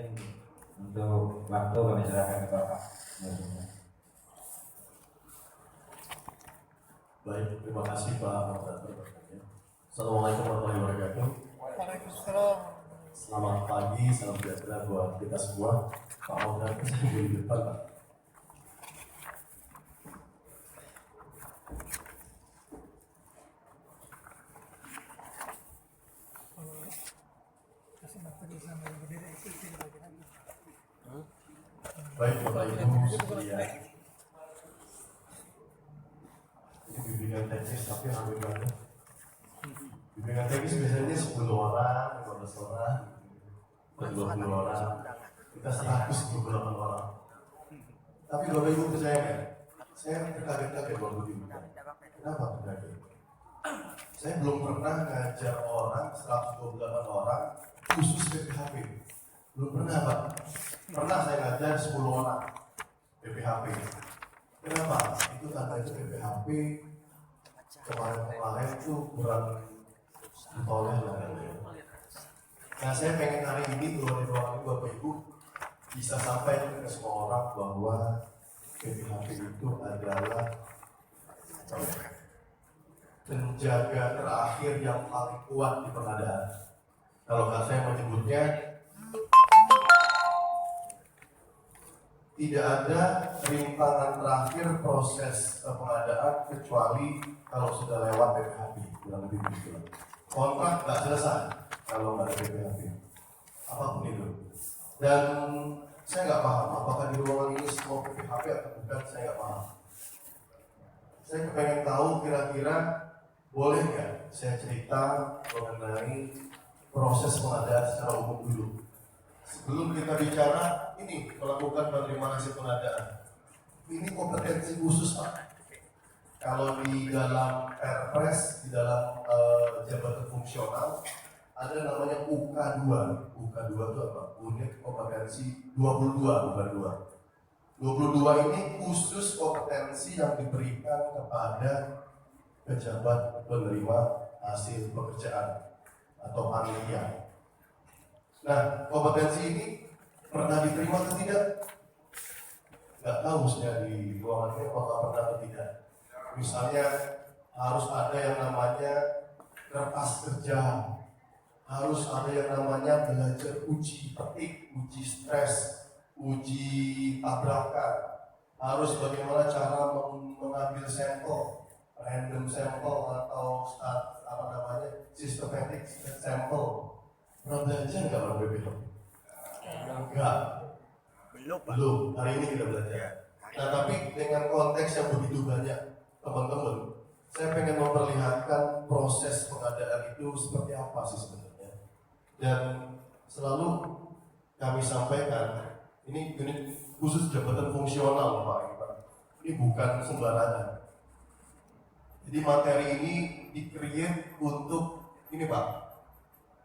Mungkin untuk waktu kami serahkan ke Bapak. Baik, terima kasih Pak Moderator. Assalamualaikum warahmatullahi wabarakatuh. Waalaikumsalam. Selamat pagi, salam sejahtera buat kita semua. Pak Moderator, saya di depan Pak. Baik, Bapak Ibu sekalian. Ini bimbingan teknis tapi alhamdulillah. Bimbingan teknis biasanya 10 orang, 15 orang, 20 orang. Kita 128 orang. Tapi Bapak Ibu percaya nggak? Saya terkaget-kaget waktu di rumah. Kenapa terkaget? Saya belum pernah ngajar orang 128 orang khusus PPHP. Belum pernah Pak. Pernah saya ngajar 10 orang PPHP. Kenapa? Itu karena itu PPHP kemarin itu kurang ditoleh lah. Nah saya pengen hari ini dua orang ini Bapak Ibu bisa sampaikan ke semua orang bahwa PPHP itu adalah penjaga terakhir yang paling kuat di pengadaan. Kalau saya menyebutnya tidak ada rintangan terakhir proses pengadaan kecuali kalau sudah lewat PPHP, kurang lebih begitu. Kontrak nggak selesai kalau nggak ada PPHP, apapun itu. Dan saya nggak paham apakah di ruangan ini semua PPHP atau bukan, saya nggak paham. Saya pengen tahu kira-kira boleh nggak saya cerita mengenai proses pengadaan secara umum dulu. Sebelum kita bicara ini melakukan penerimaan hasil pengadaan, ini kompetensi khusus Pak. Kalau di dalam Perpres, di dalam jabatan fungsional ada namanya UK2. UK2 itu apa? Unit kompetensi 22 bukan 2. 22 ini khusus kompetensi yang diberikan kepada pejabat penerima hasil pekerjaan atau panitia. Nah, kompetensi ini pernah diterima atau tidak? Nggak tahu saya di ruangan ini apakah pernah atau tidak. Misalnya harus ada yang namanya kertas kerja, harus ada yang namanya belajar uji petik, uji stres, uji tabrakan, harus bagaimana cara mengambil sampel, random sampel atau systematic sampel. Pernah belajar nggak Bang BPH? Enggak. Belum. Hari ini kita belajar. Nah, tapi dengan konteks yang begitu banyak, teman-teman, saya pengen memperlihatkan proses pengadaan itu seperti apa sih sebenarnya. Dan selalu kami sampaikan, ini unit khusus jabatan fungsional Pak. Ini bukan sembarangan. Jadi materi ini di-create untuk ini Pak.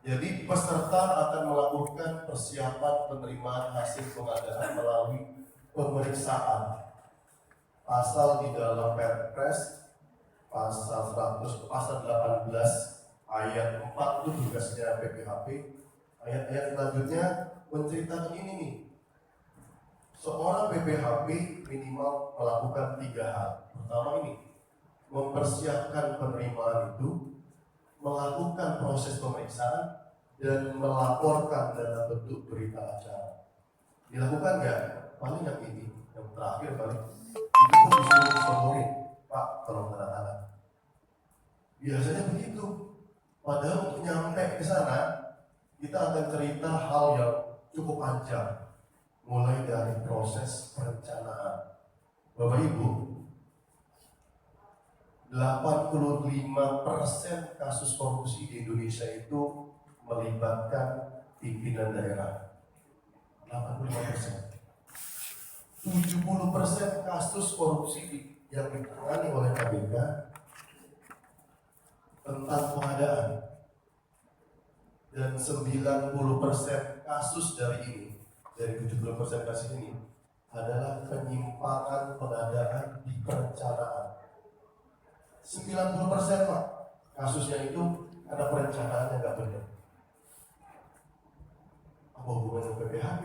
Jadi peserta akan melakukan persiapan penerimaan hasil pengadaan melalui pemeriksaan. Pasal di dalam Perpres pasal 18 ayat 4 itu tugasnya PPHP. Ayat-ayat selanjutnya menceritakan ini nih. Seorang PPHP minimal melakukan 3 hal. Pertama ini, mempersiapkan penerimaan itu, melakukan proses pemeriksaan, dan melaporkan dalam bentuk berita acara. Dilakukan nggak? Paling yang ini, yang terakhir paling itu pun disuruh disodorin, Pak, tolong tanda tangan. Biasanya begitu. Padahal untuk nyampe ke sana, kita akan cerita hal yang cukup panjang, mulai dari proses perencanaan. Bapak Ibu, 85% kasus korupsi di Indonesia itu melibatkan pimpinan daerah. 85%. 70% kasus korupsi yang ditangani oleh KPK tentang pengadaan. Dan 90% kasus dari ini, dari 70% kasus ini adalah penyimpangan pengadaan di perencanaan. 90% Pak, kasusnya itu ada perencanaan yang nggak benar. Apa hubungannya PPHP?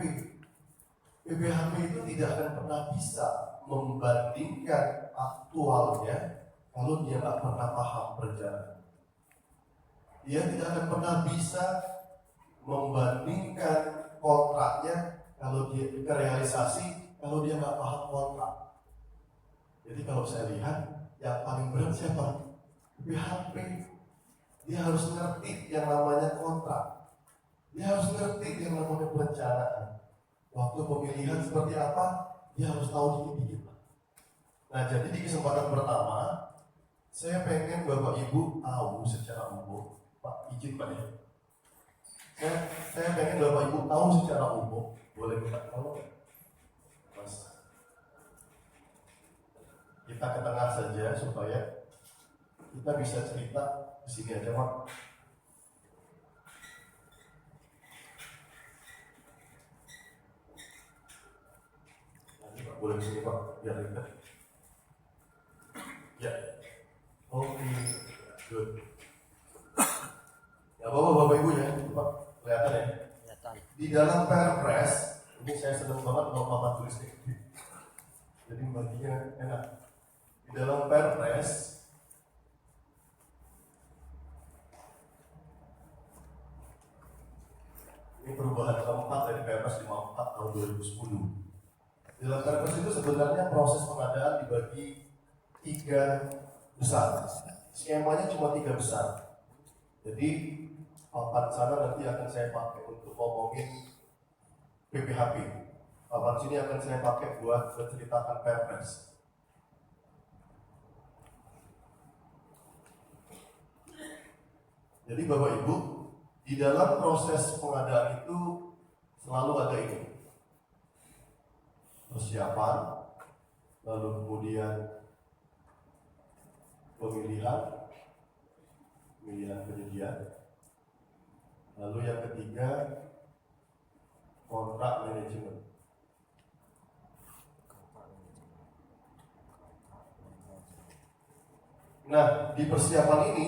PPHP itu tidak akan pernah bisa membandingkan aktualnya kalau dia nggak pernah paham perjalanan. Dia tidak akan pernah bisa membandingkan kontraknya kalau dia realisasi kalau dia nggak paham kontrak. Jadi kalau saya lihat yang paling berat siapa? PPHP. Dia harus ngerti yang namanya kontrak. Dia harus ngerti yang namanya perencanaan. Waktu pemilihan seperti apa, dia harus tahu dikit-dikit. Nah, jadi di kesempatan pertama, saya pengen Bapak Ibu tahu secara umum, Pak, izin Pak ya. Saya pengen Bapak Ibu tahu secara umum, boleh minta tolong? Mas, kita ke tengah saja supaya kita bisa cerita di sini aja, Pak. Boleh di sini Pak, biar ringan. Ya, oke, good. Ya Bapak Ibu ya, Pak, kelihatan ya. Di dalam Perpres, ini saya senang banget kalau Bapak tulis ini. Jadi baginya enak. Di dalam Perpres, ini perubahan keempat dari Perpres 54 tahun 2010. Dalam Perpres itu sebenarnya proses pengadaan dibagi 3 besar. Skemanya cuma 3 besar. Jadi papan sana nanti akan saya pakai untuk ngomongin PPHP. Papan sini akan saya pakai buat menceritakan Perpres. Jadi Bapak Ibu, di dalam proses pengadaan itu selalu ada ini. Persiapan, lalu kemudian pemilihan penyedia, lalu yang ketiga kontrak manajemen. Nah, di persiapan ini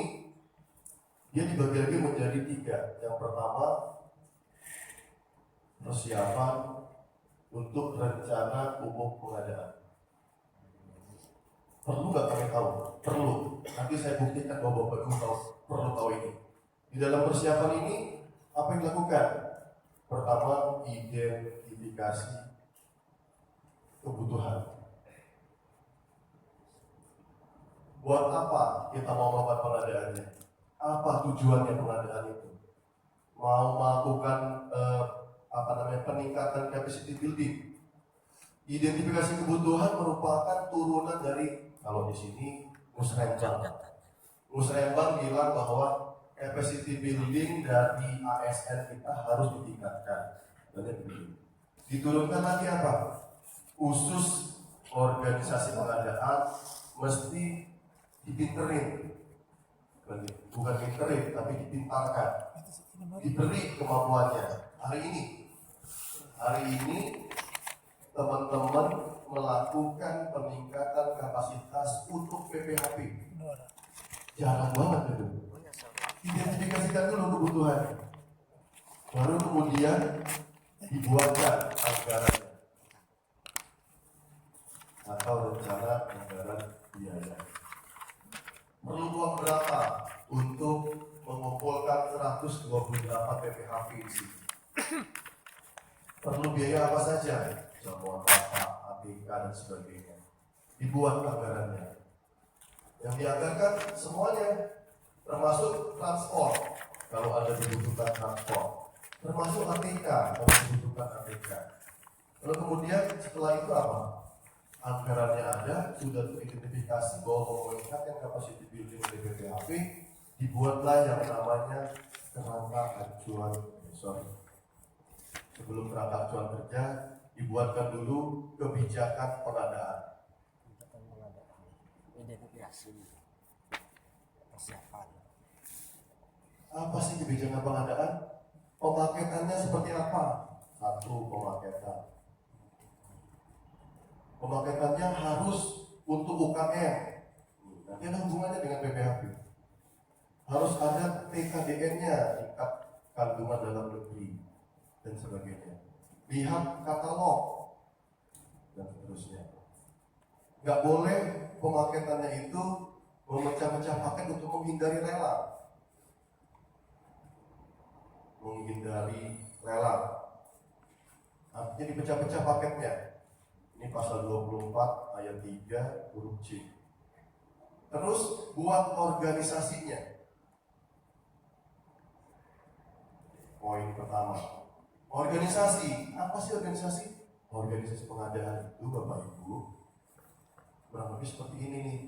dia dibagi lagi menjadi 3. Yang pertama, persiapan untuk rencana umum pengadaan. Perlu nggak kami tahu? Perlu. Nanti saya buktikan bahwa Bapak Ibu perlu tahu ini. Di dalam persiapan ini, apa yang dilakukan? Pertama, identifikasi kebutuhan. Buat apa kita mau melakukan pengadaannya? Apa tujuannya pengadaan itu? Mau melakukan peningkatan capacity building. Identifikasi kebutuhan merupakan turunan dari, kalau di sini Musrembang. Musrembang bilang bahwa capacity building dari ASN kita harus ditingkatkan. Diturunkan lagi apa? Khusus organisasi pengadaan mesti dipinterin. Bukan pinterin, tapi dipintarkan. Diberi kemampuannya. Hari ini teman-teman melakukan peningkatan kapasitas untuk PPHP. Jarang banget itu. Identifikasikan dulu kebutuhan, baru kemudian dibuatkan anggarannya atau rencana anggaran biaya. Perlu uang berapa untuk mengumpulkan 128 PPHP di sini? Perlu biaya apa saja? Jamuan apa, APK dan sebagainya. Dibuat anggarannya. Yang dianggarkan semuanya, termasuk transport kalau ada dibutuhkan transport, termasuk APK kalau dibutuhkan APK. Lalu kemudian setelah itu apa? Anggarannya ada, sudah teridentifikasi bahwa meningkatkan kapasiti building di PPHP, dibuatlah yang namanya kerangka acuan. Sebelum kerangka acuan kerja, dibuatkan dulu kebijakan pengadaan. Identifikasi persiapan. Apa sih kebijakan pengadaan? Pemaketannya seperti apa? 1. Pemaketan. Pemaketannya harus untuk UKM. Nanti ada hubungannya dengan PPHP. Harus ada TKDN-nya, tingkat kandungan dalam negeri. dan sebagainya. Lihat katalog dan seterusnya. Nggak boleh pemaketannya itu memecah-mecah paket untuk menghindari lelang. Artinya dipecah-pecah paketnya. Ini pasal 24 ayat 3 huruf C. Terus buat organisasinya. Poin pertama. Organisasi. Apa sih organisasi? Organisasi pengadaan itu Bapak Ibu kurang lebih seperti ini nih.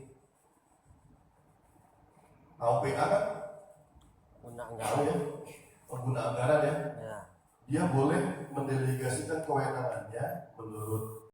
Tahu PA kan? Tahu ya? Pengguna anggaran ya? Ya. Dia boleh mendelegasikan kewenangannya menurut